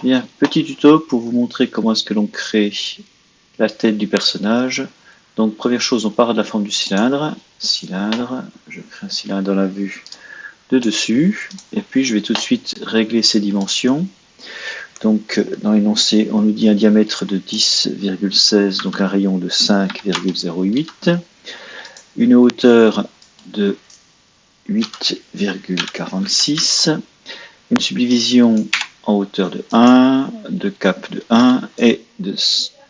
Bien, petit tuto pour vous montrer comment est-ce que l'on crée la tête du personnage. Donc première chose, on part de la forme du cylindre. Cylindre, je crée un cylindre dans la vue de dessus. Et puis je vais tout de suite régler ses dimensions. Donc dans l'énoncé, on nous dit un diamètre de 10,16, donc un rayon de 5,08. Une hauteur de 8,46. Une subdivision en hauteur de 1, de cap de 1 et de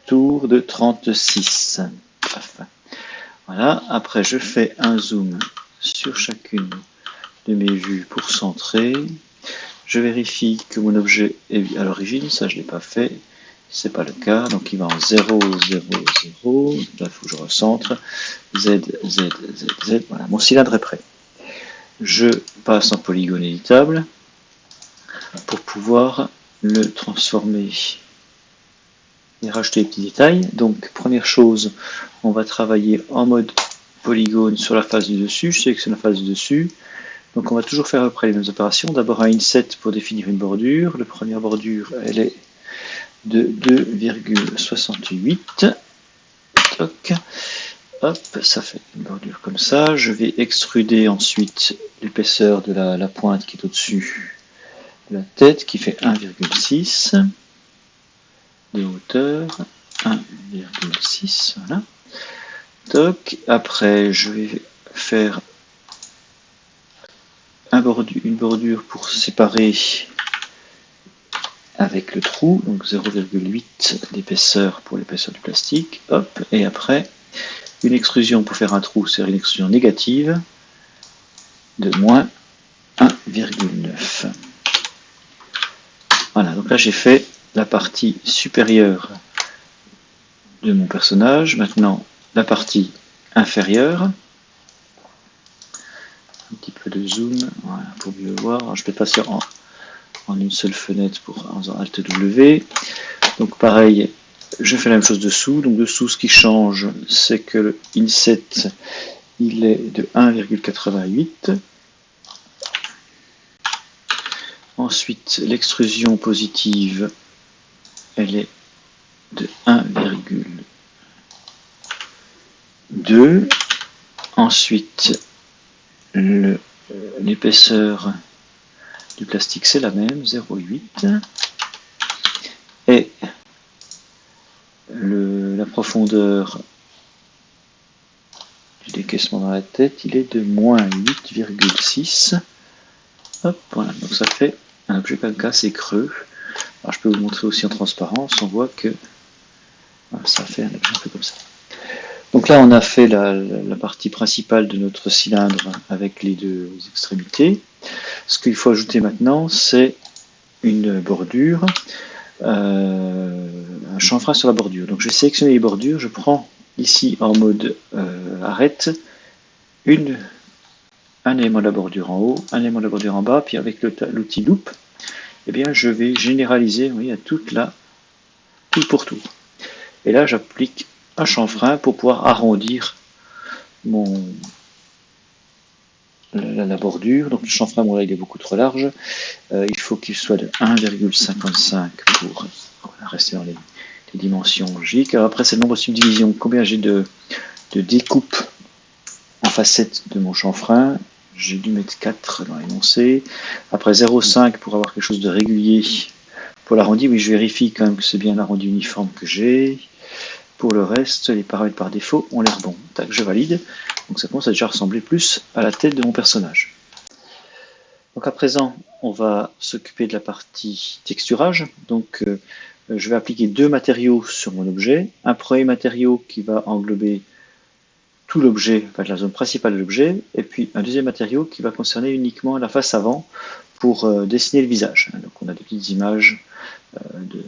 tour de 36. Voilà, après je fais un zoom sur chacune de mes vues pour centrer. Je vérifie que mon objet est à l'origine, ça je ne l'ai pas fait, c'est pas le cas, donc il va en 0, 0, 0, là il faut que je recentre, Z, Z, Z, Z, voilà, mon cylindre est prêt. Je passe en polygone éditable pour pouvoir le transformer et rajouter les petits détails. Donc première chose, on va travailler en mode polygone sur la face du dessus. Je sélectionne la face du dessus. Donc on va toujours faire à peu près les mêmes opérations. D'abord un inset pour définir une bordure. La première bordure, elle est de 2,68. Toc. Hop, ça fait une bordure comme ça. Je vais extruder ensuite l'épaisseur de la pointe qui est au-dessus de la tête, qui fait 1,6 de hauteur. 1,6, voilà. Toc. Après, je vais faire une bordure pour séparer avec le trou, donc 0,8 d'épaisseur pour l'épaisseur du plastique. Hop. Et après, une extrusion pour faire un trou, c'est une extrusion négative de moins 1,9. Voilà, donc là j'ai fait la partie supérieure de mon personnage. Maintenant, la partie inférieure. Un petit peu de zoom, voilà, pour mieux voir. Alors, je peux passer en une seule fenêtre en faisant Alt W. Donc pareil, je fais la même chose dessous. Donc dessous, ce qui change, c'est que le inset, il est de 1,88. Ensuite, l'extrusion positive, elle est de 1,2. Ensuite, l'épaisseur du plastique, c'est la même, 0,8. Et la profondeur du décaissement dans la tête, il est de moins 8,6. Hop, voilà, donc ça fait un objet comme ça, c'est creux. Alors je peux vous montrer aussi en transparence, on voit que voilà, ça fait un objet un peu comme ça. Donc là on a fait la partie principale de notre cylindre avec les deux extrémités. Ce qu'il faut ajouter maintenant, c'est une bordure, un chanfrein sur la bordure. Donc je vais sélectionner les bordures, je prends ici en mode arrête un élément de la bordure en haut, un élément de la bordure en bas, puis avec l'outil loop, eh bien je vais généraliser, vous voyez, à tout pour tout. Et là j'applique un chanfrein pour pouvoir arrondir la bordure. Donc le chanfrein, bon là il est beaucoup trop large, il faut qu'il soit de 1,55 pour rester dans les dimensions logiques. Alors après c'est le nombre de subdivisions, combien j'ai de découpe en facettes de mon chanfrein. J'ai dû mettre 4 dans l'énoncé. Après 0,5 pour avoir quelque chose de régulier. Pour l'arrondi, oui, je vérifie quand même que c'est bien l'arrondi uniforme que j'ai. Pour le reste, les paramètres par défaut ont l'air bons. Tac, je valide. Donc ça commence à déjà ressembler plus à la tête de mon personnage. Donc à présent, on va s'occuper de la partie texturage. Donc je vais appliquer deux matériaux sur mon objet. Un premier matériau qui va englober tout l'objet, enfin la zone principale de l'objet, et puis un deuxième matériau qui va concerner uniquement la face avant pour dessiner le visage. Donc on a des petites images du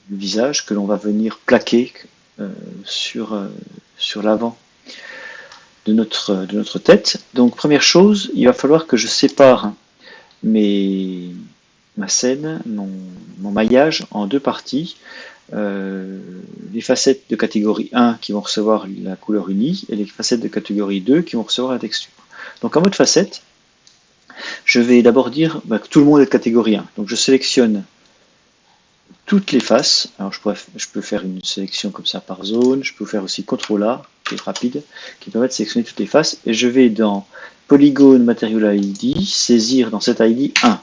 visage que l'on va venir plaquer sur l'avant de notre tête. Donc première chose, il va falloir que je sépare ma scène, mon maillage en deux parties. Les facettes de catégorie 1 qui vont recevoir la couleur unie et les facettes de catégorie 2 qui vont recevoir la texture. Donc en mode facette, je vais d'abord dire que tout le monde est de catégorie 1. Donc je sélectionne toutes les faces. Alors je peux faire une sélection comme ça par zone, je peux faire aussi CTRL-A, qui est rapide, qui permet de sélectionner toutes les faces, et je vais dans Polygon Material ID, saisir dans cet ID 1,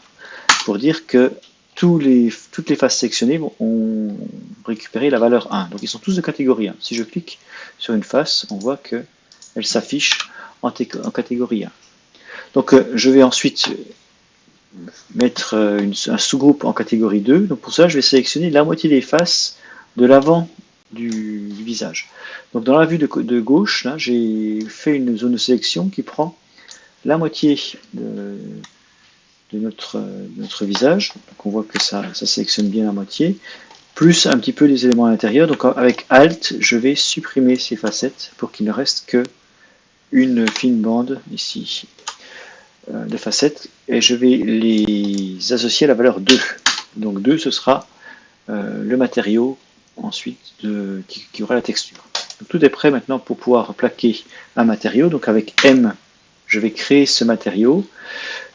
pour dire que toutes les faces sélectionnées ont récupéré la valeur 1. Donc ils sont tous de catégorie 1. Si je clique sur une face, on voit qu'elle s'affiche en catégorie 1. Donc je vais ensuite mettre un sous-groupe en catégorie 2. Donc pour ça, je vais sélectionner la moitié des faces de l'avant du visage. Donc dans la vue de gauche, là, j'ai fait une zone de sélection qui prend la moitié de notre visage. Donc on voit que ça sélectionne bien la moitié, plus un petit peu les éléments à l'intérieur. Donc avec Alt, je vais supprimer ces facettes pour qu'il ne reste que une fine bande ici de facettes, et je vais les associer à la valeur 2. Donc 2, ce sera le matériau ensuite qui aura la texture. Donc, tout est prêt maintenant pour pouvoir plaquer un matériau. Donc avec M, je vais créer ce matériau.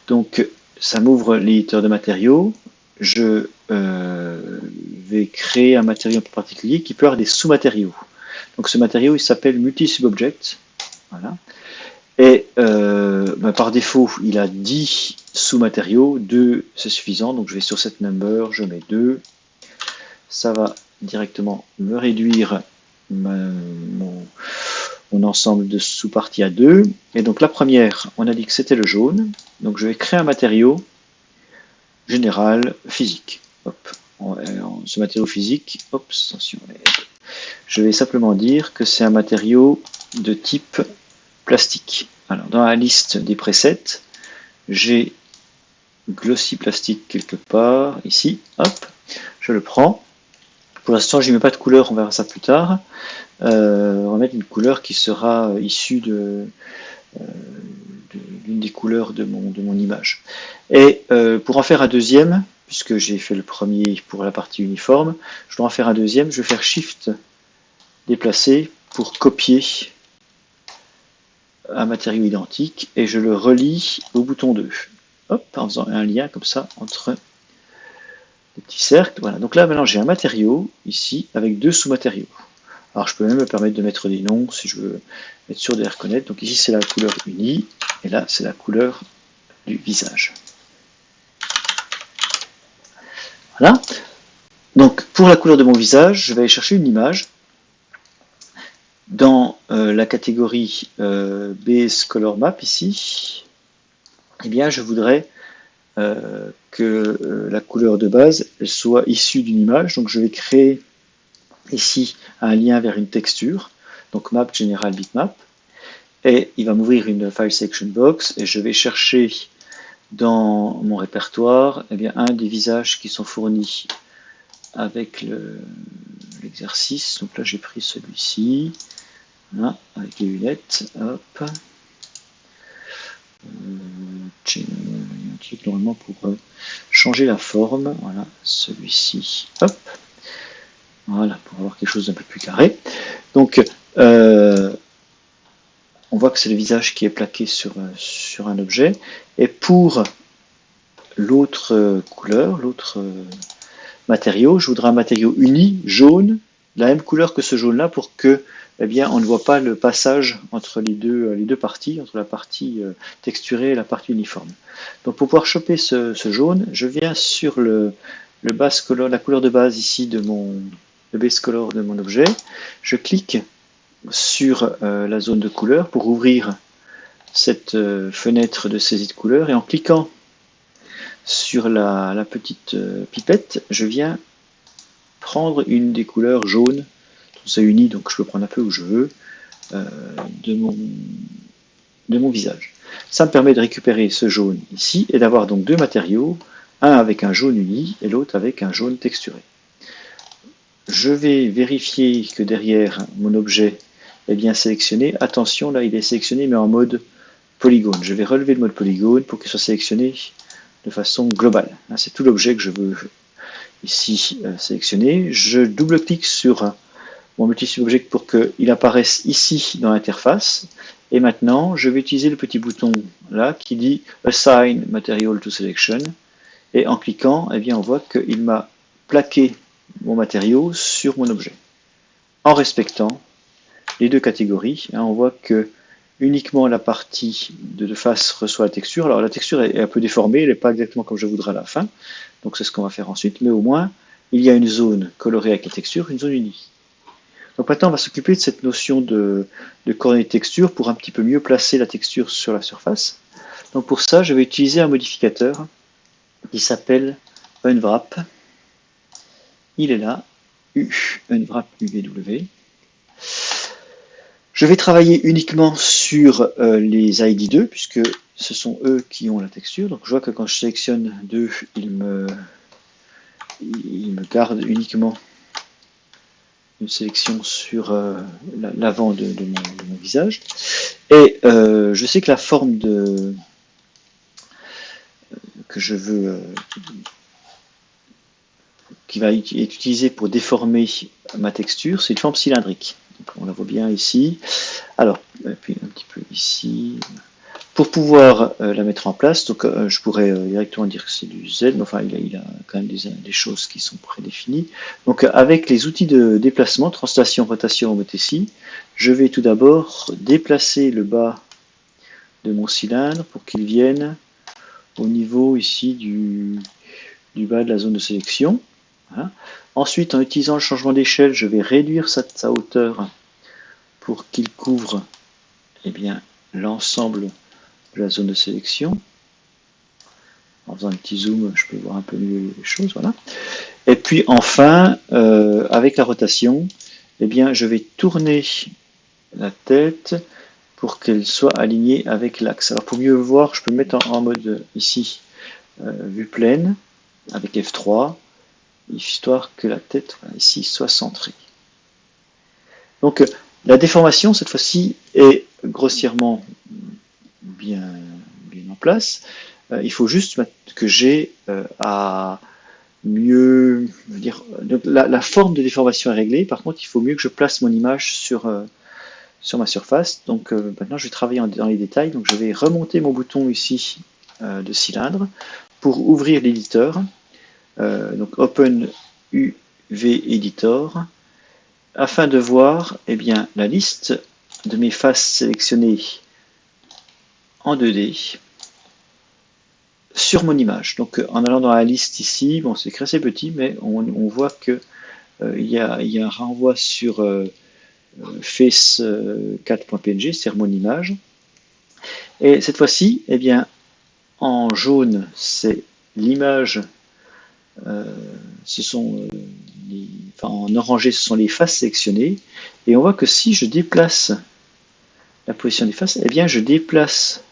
Donc ça m'ouvre l'éditeur de matériaux. Je vais créer un matériau en particulier qui peut avoir des sous-matériaux. Donc ce matériau, il s'appelle Multi-Subobject. Voilà. Et par défaut, il a 10 sous-matériaux, 2 c'est suffisant, donc je vais sur cette number, je mets 2. Ça va directement me réduire mon ensemble de sous-parties à 2. Et donc la première, on a dit que c'était le jaune, donc je vais créer un matériau général physique. Hop. Ce matériau physique, hop, attention, je vais simplement dire que c'est un matériau de type plastique. Alors, dans la liste des presets, j'ai Glossy Plastique quelque part, ici, hop, je le prends. Pour l'instant, je n'y mets pas de couleur, on verra ça plus tard. On va mettre une couleur qui sera issue d'une des couleurs de mon image. Et pour en faire un deuxième, puisque j'ai fait le premier pour la partie uniforme, je dois en faire un deuxième, je vais faire Shift déplacer pour copier un matériau identique et je le relie au bouton 2. Hop, en faisant un lien comme ça entre les petits cercles. Voilà, donc là maintenant j'ai un matériau ici avec 2 sous-matériaux. Alors je peux même me permettre de mettre des noms si je veux être sûr de les reconnaître. Donc ici c'est la couleur unie et là c'est la couleur du visage. Voilà. Donc pour la couleur de mon visage, je vais aller chercher une image. Dans la catégorie Base Color Map ici, eh bien, je voudrais que la couleur de base elle soit issue d'une image. Donc, je vais créer ici un lien vers une texture. Donc, Map General Bitmap. Et il va m'ouvrir une File Section Box. Et je vais chercher dans mon répertoire eh bien, un des visages qui sont fournis avec l'exercice. Donc là, j'ai pris celui-ci. Voilà, avec les lunettes, hop. Un truc normalement pour changer la forme, voilà, celui-ci, hop. Voilà, pour avoir quelque chose d'un peu plus carré. Donc, on voit que c'est le visage qui est plaqué sur un objet. Et pour l'autre couleur, l'autre matériau, je voudrais un matériau uni, jaune, la même couleur que ce jaune-là pour que eh bien, on ne voit pas le passage entre les deux parties, entre la partie texturée et la partie uniforme. Donc pour pouvoir choper ce jaune, je viens sur la couleur de base ici le base color de mon objet. Je clique sur la zone de couleur pour ouvrir cette fenêtre de saisie de couleur et en cliquant sur la petite pipette, je viens prendre une des couleurs jaunes. C'est uni, donc je peux prendre un peu où je veux de mon visage. Ça me permet de récupérer ce jaune ici et d'avoir donc 2 matériaux, un avec un jaune uni et l'autre avec un jaune texturé. Je vais vérifier que derrière mon objet est bien sélectionné. Attention, là il est sélectionné mais en mode polygone. Je vais relever le mode polygone pour qu'il soit sélectionné de façon globale. C'est tout l'objet que je veux ici sélectionner. Je double-clique sur mon multi-subject pour qu'il apparaisse ici dans l'interface. Et maintenant, je vais utiliser le petit bouton là qui dit Assign Material to Selection. Et en cliquant, eh bien, on voit qu'il m'a plaqué mon matériau sur mon objet, en respectant les deux catégories. On voit que uniquement la partie de face reçoit la texture. Alors la texture est un peu déformée, elle n'est pas exactement comme je voudrais à la fin, donc c'est ce qu'on va faire ensuite, mais au moins il y a une zone colorée avec la texture, une zone unie. Donc maintenant on va s'occuper de cette notion de coordonnées de texture pour un petit peu mieux placer la texture sur la surface. Donc pour ça je vais utiliser un modificateur qui s'appelle Unwrap. Il est là, Unwrap UVW. Je vais travailler uniquement sur les ID2, puisque ce sont eux qui ont la texture. Donc je vois que quand je sélectionne 2, il me garde uniquement une sélection sur l'avant de mon visage. Et je sais que la forme que je veux, qui va être utilisée pour déformer ma texture, c'est une forme cylindrique. Donc on la voit bien ici. Alors, et puis un petit peu ici. Pour pouvoir la mettre en place, donc je pourrais directement dire que c'est du Z, mais enfin il a quand même des choses qui sont prédéfinies. Donc avec les outils de déplacement, translation, rotation, MOTC, je vais tout d'abord déplacer le bas de mon cylindre pour qu'il vienne au niveau ici du bas de la zone de sélection. Voilà. Ensuite, en utilisant le changement d'échelle, je vais réduire sa hauteur pour qu'il couvre eh bien, l'ensemble de la zone de sélection. En faisant un petit zoom, je peux voir un peu mieux les choses. Voilà. Et puis enfin, avec la rotation, eh bien, je vais tourner la tête pour qu'elle soit alignée avec l'axe. Alors pour mieux voir, je peux me mettre en mode ici, vue pleine, avec F3, histoire que la tête voilà, ici soit centrée. Donc la déformation, cette fois-ci, est grossièrement bien en place. Il faut juste que j'ai à mieux, dire, la forme de déformation est réglée. Par contre, il faut mieux que je place mon image sur ma surface. Donc maintenant, je vais travailler dans les détails. Donc je vais remonter mon bouton ici de cylindre pour ouvrir l'éditeur. Donc Open UV Editor, afin de voir eh bien, la liste de mes faces sélectionnées en 2D sur mon image. Donc en allant dans la liste ici, bon c'est assez petit, mais on voit que il y a un renvoi sur face4.png, c'est mon image. Et cette fois-ci, eh bien, en jaune, c'est l'image, en orangé, ce sont les faces sélectionnées. Et on voit que si je déplace la position des faces, eh bien, je déplace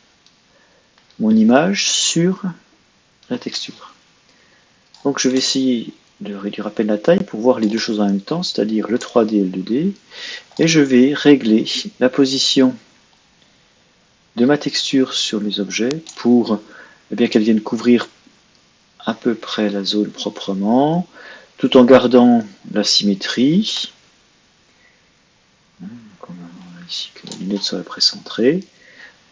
mon image sur la texture. Donc je vais essayer de réduire à peine la taille pour voir les deux choses en même temps, c'est-à-dire le 3D et le 2D. Et je vais régler la position de ma texture sur les objets pour eh bien, qu'elle vienne couvrir à peu près la zone proprement, tout en gardant la symétrie. Donc on va ici que la lunette soit précentrée.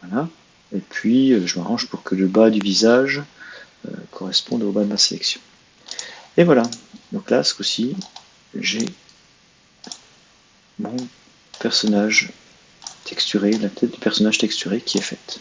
Voilà. Et puis je m'arrange pour que le bas du visage corresponde au bas de ma sélection. Et voilà. Donc là, ce coup-ci, j'ai mon personnage texturé, la tête du personnage texturé qui est faite.